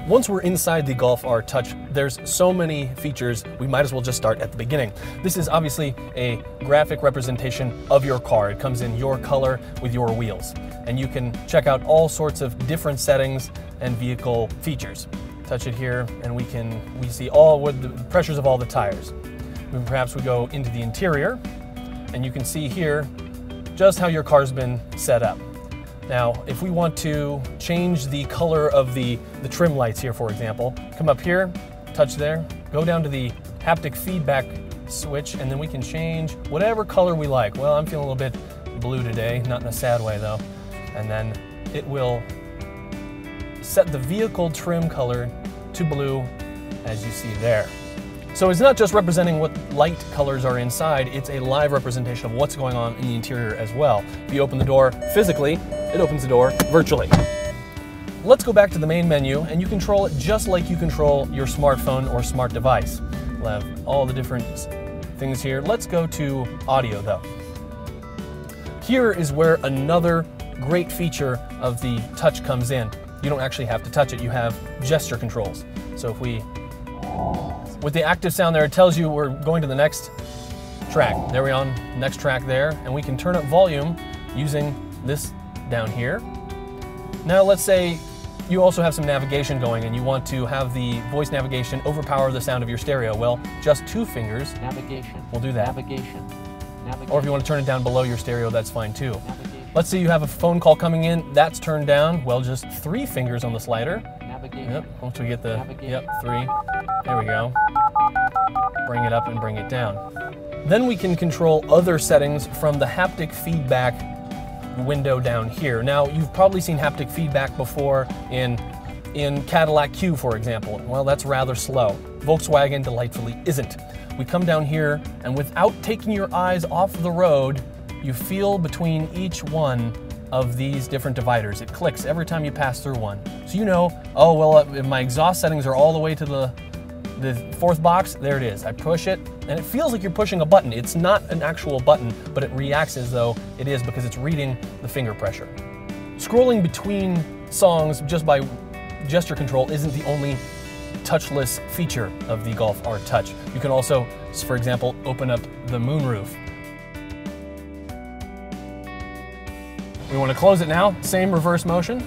Once we're inside the Golf R Touch, there's so many features, we might as well just start at the beginning. This is obviously a graphic representation of your car. It comes in your color with your wheels. And you can check out all sorts of different settings and vehicle features. Touch it here and we see all with the pressures of all the tires. Perhaps we go into the interior and you can see here just how your car's been set up. Now, if we want to change the color of the trim lights here, for example, come up here, touch there, go down to the haptic feedback switch, and then we can change whatever color we like. Well, I'm feeling a little bit blue today, not in a sad way though. And then it will set the vehicle trim color to blue, as you see there. So it's not just representing what light colors are inside, it's a live representation of what's going on in the interior as well. If you open the door physically, it opens the door virtually. Let's go back to the main menu and you control it just like you control your smartphone or smart device. We'll have all the different things here. Let's go to audio though. Here is where another great feature of the touch comes in. You don't actually have to touch it, you have gesture controls. So if we, with the active sound there, it tells you we're going to the next track. There we are, next track there, and we can turn up volume using this down here. Now let's say you also have some navigation going and you want to have the voice navigation overpower the sound of your stereo. Well, just 2 fingers will do that. Navigation. Or if you want to turn it down below your stereo, that's fine too. Let's say you have a phone call coming in, that's turned down. Well, just 3 fingers on the slider. Yep, once we get the, 3. There we go. Bring it up and bring it down. Then we can control other settings from the haptic feedback window down here. Now, you've probably seen haptic feedback before in Cadillac Q, for example. Well, that's rather slow. Volkswagen delightfully isn't. We come down here, and without taking your eyes off the road, you feel between each one of these different dividers. It clicks every time you pass through one. So you know, oh, well, if my exhaust settings are all the way to the 4th box, there it is. I push it, and it feels like you're pushing a button. It's not an actual button, but it reacts as though it is because it's reading the finger pressure. Scrolling between songs just by gesture control isn't the only touchless feature of the Golf R Touch. You can also, for example, open up the moonroof. We want to close it now, same reverse motion,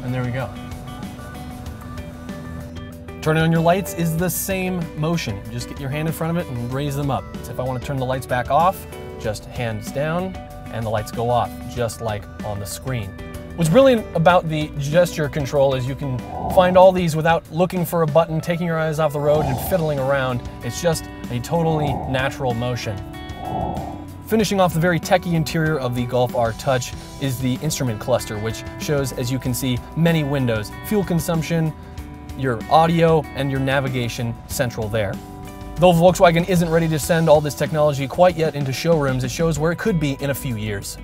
and there we go. Turning on your lights is the same motion. Just get your hand in front of it and raise them up. So if I want to turn the lights back off, just hands down and the lights go off, just like on the screen. What's brilliant about the gesture control is you can find all these without looking for a button, taking your eyes off the road and fiddling around. It's just a totally natural motion. Finishing off the very techy interior of the Golf R Touch is the instrument cluster, which shows, as you can see, many windows, fuel consumption, your audio, and your navigation central there. Though Volkswagen isn't ready to send all this technology quite yet into showrooms, it shows where it could be in a few years.